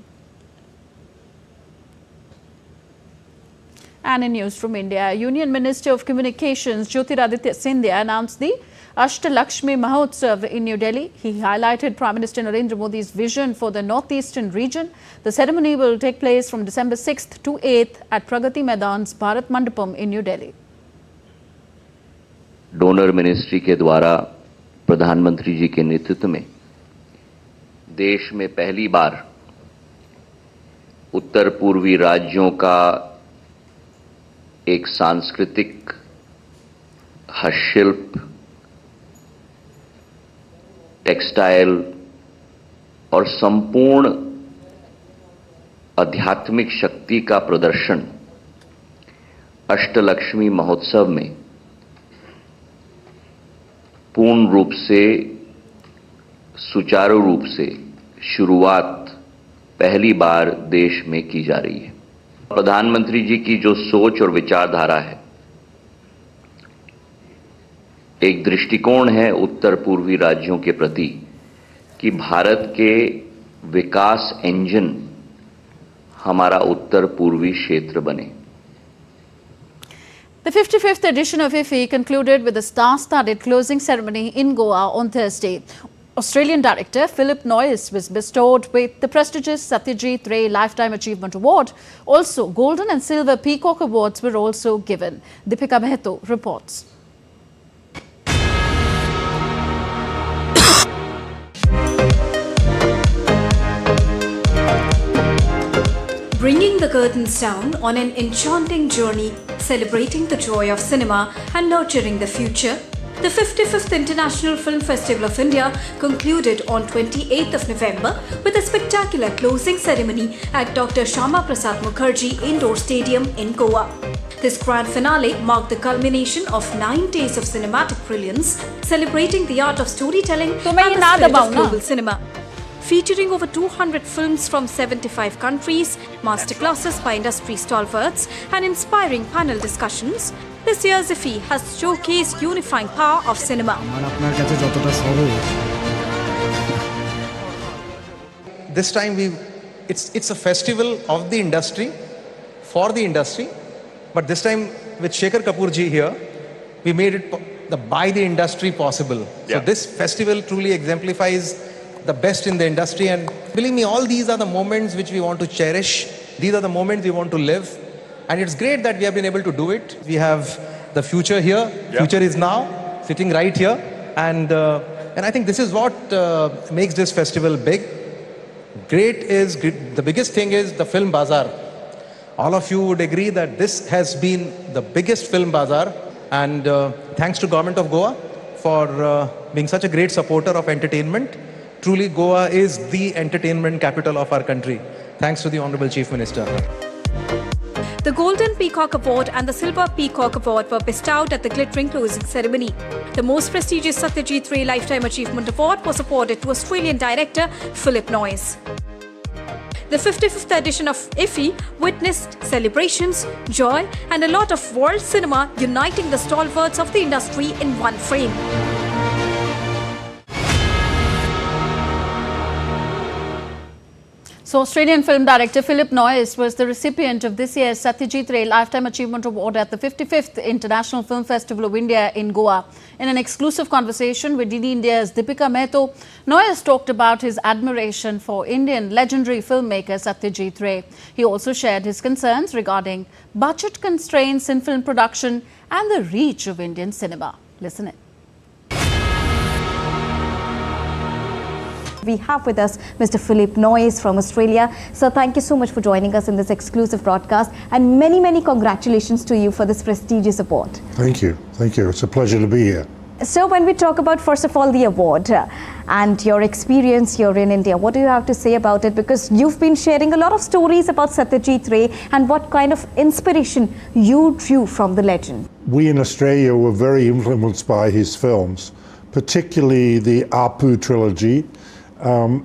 And in news from India, Union Minister of Communications Jyotiraditya Scindia announced the Ashtalakshmi Mahotsav in New Delhi. He highlighted Prime Minister Narendra Modi's vision for the northeastern region. The ceremony will take place from December 6th to 8th at Pragati Maidan's Bharat Mandapam in New Delhi. Donor ministry के द्वारा प्रधानमंत्री जी के नेतृत्व में देश में पहली बार उत्तर पूर्वी राज्यों का एक सांस्कृतिक हस्तशिल्प, टेक्सटाइल और संपूर्ण आध्यात्मिक शक्ति का प्रदर्शन अष्टलक्ष्मी महोत्सव में पूर्ण रूप से सुचारू रूप से शुरुआत पहली बार देश में की जा रही है। प्रधानमंत्री जी की जो सोच और विचारधारा है, एक दृष्टिकोण है उत्तर पूर्वी राज्यों के प्रति कि भारत के विकास इंजन हमारा उत्तर पूर्वी क्षेत्र बने। The 55th edition of IFFI concluded with a star-studded closing ceremony in Goa on Thursday. Australian director Philip Noyes was bestowed with the prestigious Satyajit Ray Lifetime Achievement Award. Also, Golden and Silver Peacock Awards were also given. Deepika Meheto reports. Bringing the curtains down on an enchanting journey, celebrating the joy of cinema and nurturing the future, The 55th International Film Festival of India concluded on 28th of November with a spectacular closing ceremony at Dr. Shyama Prasad Mukherjee Indoor Stadium in Goa. This grand finale marked the culmination of 9 days of cinematic brilliance, celebrating the art of storytelling and the spirit of global cinema. Featuring over 200 films from 75 countries, masterclasses by industry stalwarts, and inspiring panel discussions, this year's IFFI has showcased unifying power of cinema. This time it's a festival of the industry, for the industry, but this time with Shekhar Kapoor ji here, we made it the by the industry possible. So this festival truly exemplifies the best in the industry, and believe me, all these are the moments which we want to cherish. These are the moments we want to live, and it's great that we have been able to do it. We have the future here. Future is now, sitting right here, and I think this is what makes this festival big. The biggest thing is the film bazaar. All of you would agree that this has been the biggest film bazaar, and thanks to Government of Goa for being such a great supporter of entertainment. Truly, Goa is the entertainment capital of our country. Thanks to the Honorable Chief Minister. The Golden Peacock Award and the Silver Peacock Award were bestowed at the glittering closing ceremony. The most prestigious Satyajit Ray Lifetime Achievement Award was awarded to Australian director Philip Noyes. The 55th edition of IFFI witnessed celebrations, joy, and a lot of world cinema uniting the stalwarts of the industry in one frame. So, Australian film director Philip Noyes was the recipient of this year's Satyajit Ray Lifetime Achievement Award at the 55th International Film Festival of India in Goa. In an exclusive conversation with DD India's Deepika Mehto, Noyes talked about his admiration for Indian legendary filmmaker Satyajit Ray. He also shared his concerns regarding budget constraints in film production and the reach of Indian cinema. Listen in. We have with us Mr. Philip Noyes from Australia. Sir, thank you so much for joining us in this exclusive broadcast, and many, many congratulations to you for this prestigious award. Thank you. Thank you. It's a pleasure to be here. So when we talk about, first of all, the award and your experience here in India, what do you have to say about it? Because you've been sharing a lot of stories about Satyajit Ray and what kind of inspiration you drew from the legend. We in Australia were very influenced by his films, particularly the Apu trilogy.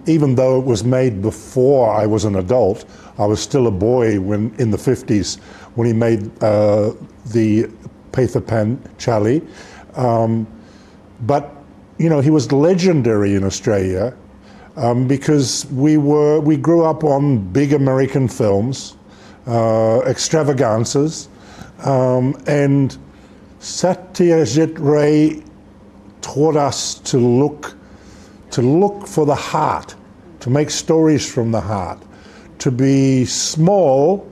Even though it was made before I was an adult, I was still a boy when in the 50s when he made the Pather Panchali. But you know, he was legendary in Australia because we grew up on big American films, extravaganzas, and Satyajit Ray taught us to look for the heart, to make stories from the heart, to be small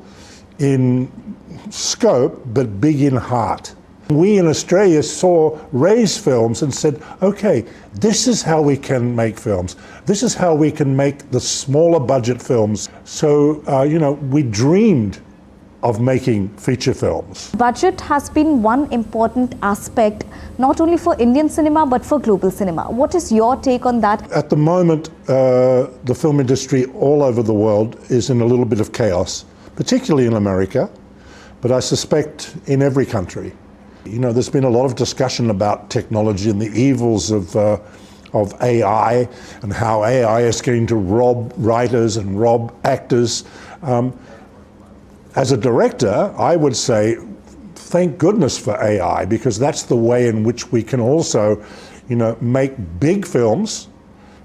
in scope but big in heart. We in Australia saw Ray's films and said, okay, this is how we can make films. This is how we can make the smaller budget films. So, you know, we dreamed of making feature films. Budget has been one important aspect, not only for Indian cinema, but for global cinema. What is your take on that? At the moment, the film industry all over the world is in a little bit of chaos, particularly in America, but I suspect in every country. You know, there's been a lot of discussion about technology and the evils of AI and how AI is going to rob writers and rob actors. As a director, I would say, thank goodness for AI, because that's the way in which we can also, you know, make big films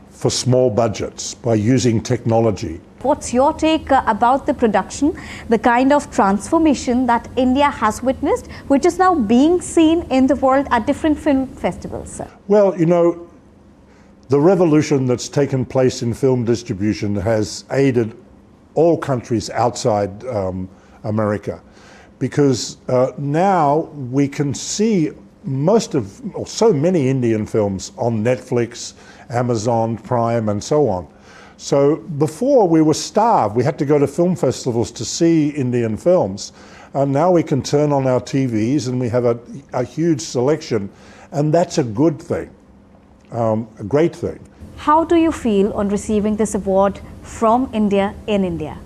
for small budgets by using technology. What's your take about the production, the kind of transformation that India has witnessed, which is now being seen in the world at different film festivals? Well, you know, the revolution that's taken place in film distribution has aided all countries outside America, because now we can see so many Indian films on Netflix, Amazon Prime, and so on. So before we were starved, we had to go to film festivals to see Indian films. Now we can turn on our TVs and we have a huge selection, and that's a good thing, a great thing. How do you feel on receiving this award from India in India?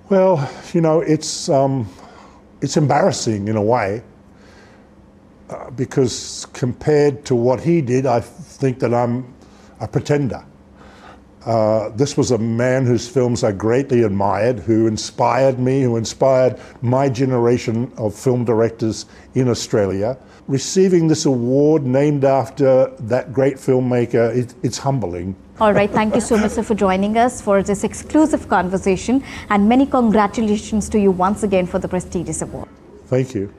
Well, you know, it's embarrassing in a way, because compared to what he did, I think that I'm a pretender. This was a man whose films I greatly admired, who inspired me, who inspired my generation of film directors in Australia. Receiving this award named after that great filmmaker, it's humbling. All right, thank you so much, sir, for joining us for this exclusive conversation, and many congratulations to you once again for the prestigious award. Thank you.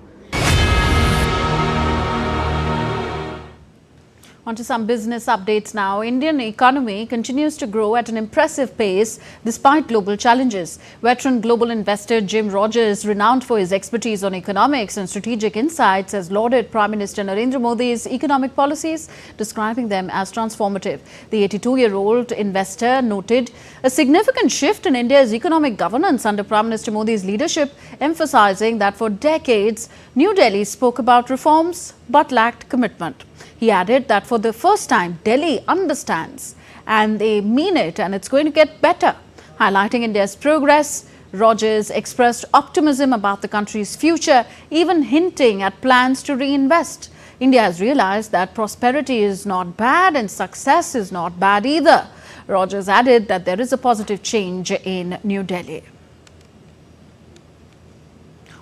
On to some business updates now. Indian economy continues to grow at an impressive pace despite global challenges. Veteran global investor Jim Rogers, renowned for his expertise on economics and strategic insights, has lauded Prime Minister Narendra Modi's economic policies, describing them as transformative. The 82-year-old investor noted a significant shift in India's economic governance under Prime Minister Modi's leadership, emphasizing that for decades, New Delhi spoke about reforms but lacked commitment. He added that for the first time, Delhi understands and they mean it, and it's going to get better. Highlighting India's progress, Rogers expressed optimism about the country's future, even hinting at plans to reinvest. India has realized that prosperity is not bad and success is not bad either. Rogers added that there is a positive change in New Delhi.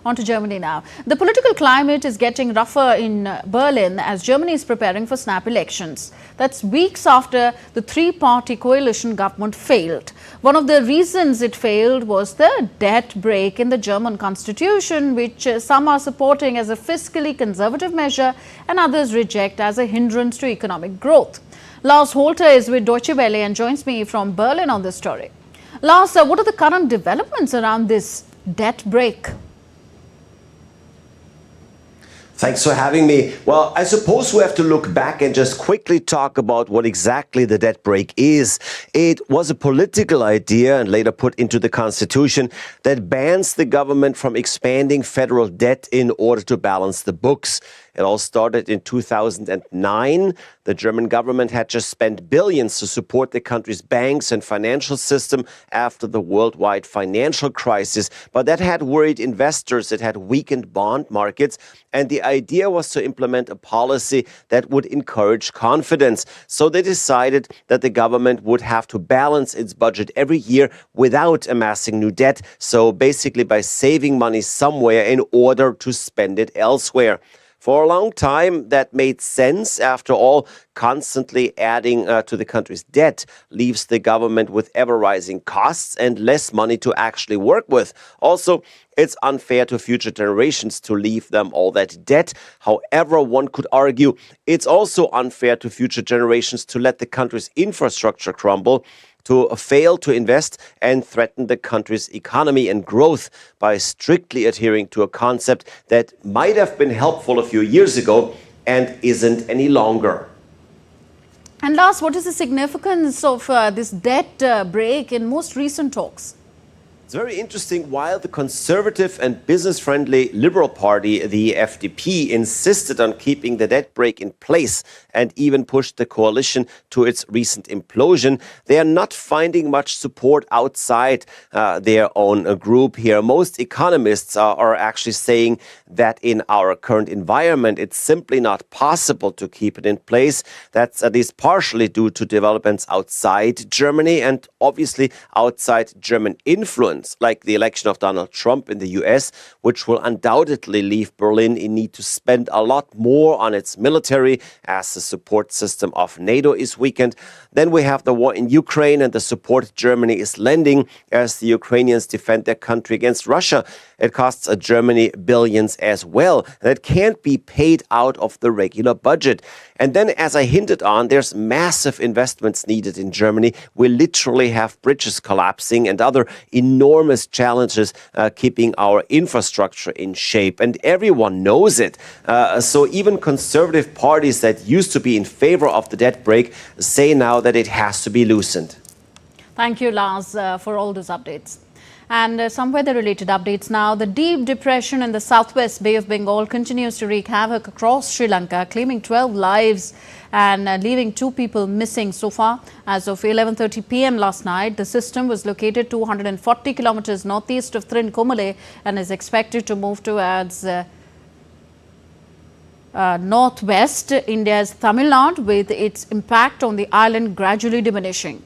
On to Germany now. The political climate is getting rougher in Berlin as Germany is preparing for snap elections. That's weeks after the three-party coalition government failed. One of the reasons it failed was the debt break in the German constitution, which some are supporting as a fiscally conservative measure and others reject as a hindrance to economic growth. Lars Holter is with Deutsche Welle and joins me from Berlin on this story. Lars, what are the current developments around this debt break? Thanks for having me. Well, I suppose we have to look back and just quickly talk about what exactly the debt break is. It was a political idea and later put into the constitution that bans the government from expanding federal debt in order to balance the books. It all started in 2009. The German government had just spent billions to support the country's banks and financial system after the worldwide financial crisis. But that had worried investors. It had weakened bond markets. And the idea was to implement a policy that would encourage confidence. So they decided that the government would have to balance its budget every year without amassing new debt. So basically by saving money somewhere in order to spend it elsewhere. For a long time, that made sense. After all, constantly adding to the country's debt leaves the government with ever-rising costs and less money to actually work with. Also, it's unfair to future generations to leave them all that debt. However, one could argue it's also unfair to future generations to let the country's infrastructure crumble, to fail to invest and threaten the country's economy and growth by strictly adhering to a concept that might have been helpful a few years ago and isn't any longer. And Lars, what is the significance of this debt break in most recent talks? It's very interesting. While the conservative and business-friendly Liberal Party, the FDP, insisted on keeping the debt break in place and even pushed the coalition to its recent implosion, they are not finding much support outside their own group here. Most economists are actually saying that in our current environment, it's simply not possible to keep it in place. That's at least partially due to developments outside Germany and obviously outside German influence, like the election of Donald Trump in the US, which will undoubtedly leave Berlin in need to spend a lot more on its military as the support system of NATO is weakened. Then we have the war in Ukraine and the support Germany is lending as the Ukrainians defend their country against Russia. It costs Germany billions as well. That can't be paid out of the regular budget. And then, as I hinted on, there's massive investments needed in Germany. We literally have bridges collapsing and other enormous challenges keeping our infrastructure in shape. And everyone knows it. So even conservative parties that used to be in favor of the debt break say now that it has to be loosened. Thank you, Lars, for all those updates. And some weather-related updates now. The deep depression in the southwest Bay of Bengal continues to wreak havoc across Sri Lanka, claiming 12 lives and leaving 2 people missing so far. As of 11:30 p.m. last night, the system was located 240 kilometers northeast of Trincomalee and is expected to move towards northwest India's Tamil Nadu, with its impact on the island gradually diminishing.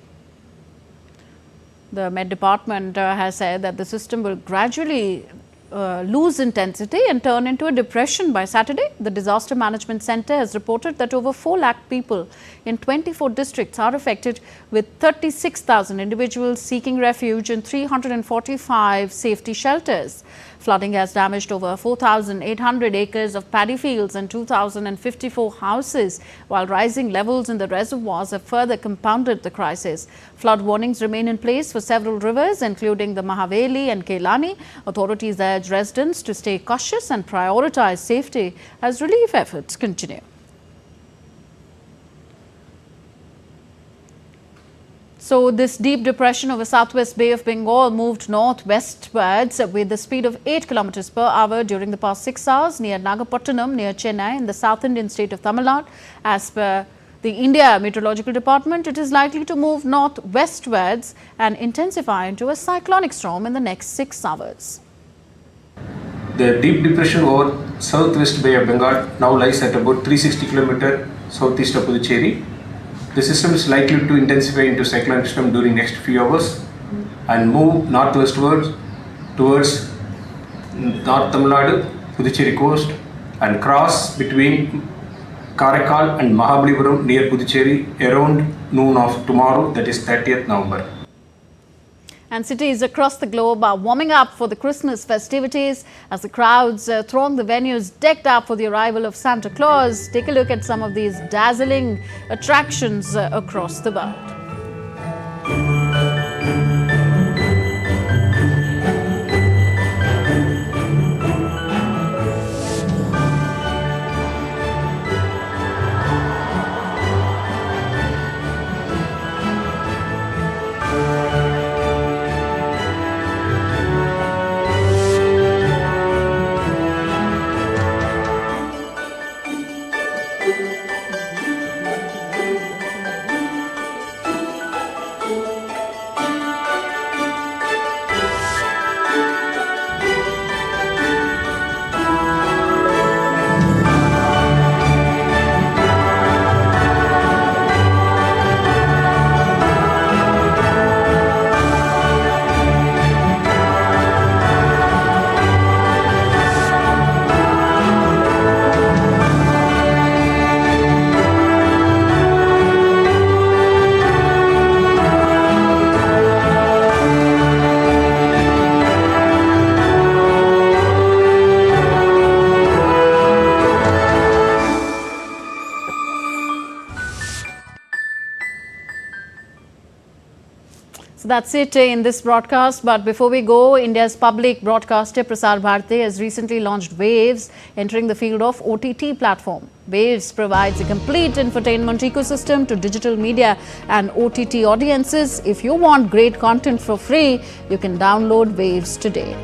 The Met Department has said that the system will gradually lose intensity and turn into a depression by Saturday. The Disaster Management Centre has reported that over 4 lakh people in 24 districts are affected, with 36,000 individuals seeking refuge in 345 safety shelters. Flooding has damaged over 4,800 acres of paddy fields and 2,054 houses, while rising levels in the reservoirs have further compounded the crisis. Flood warnings remain in place for several rivers, including the Mahaveli and Kailani. Authorities urge residents to stay cautious and prioritize safety as relief efforts continue. So this deep depression over southwest Bay of Bengal moved northwestwards with the speed of 8 kilometers per hour during the past 6 hours near Nagapattinam, near Chennai, in the South Indian state of Tamil Nadu. As per the India Meteorological Department, it is likely to move northwestwards and intensify into a cyclonic storm in the next 6 hours. The deep depression over southwest Bay of Bengal now lies at about 360 km southeast of Puducherry. The system is likely to intensify into cyclonic storm during next few hours and move northwestwards towards North Tamil Nadu, Puducherry coast, and cross between Karaikal and Mahabalipuram near Puducherry around noon of tomorrow, that is 30th November. And cities across the globe are warming up for the Christmas festivities as the crowds throng the venues decked up for the arrival of Santa Claus. Take a look at some of these dazzling attractions across the world. So that's it in this broadcast. But before we go, India's public broadcaster Prasar Bharati has recently launched Waves, entering the field of OTT platform. Waves provides a complete infotainment ecosystem to digital media and OTT audiences. If you want great content for free, you can download Waves today.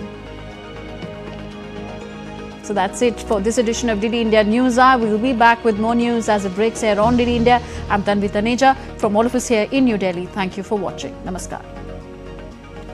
So that's it for this edition of DD India News Hour. We will be back with more news as it breaks here on DD India. I'm Tanvi Taneja from all of us here in New Delhi. Thank you for watching. Namaskar.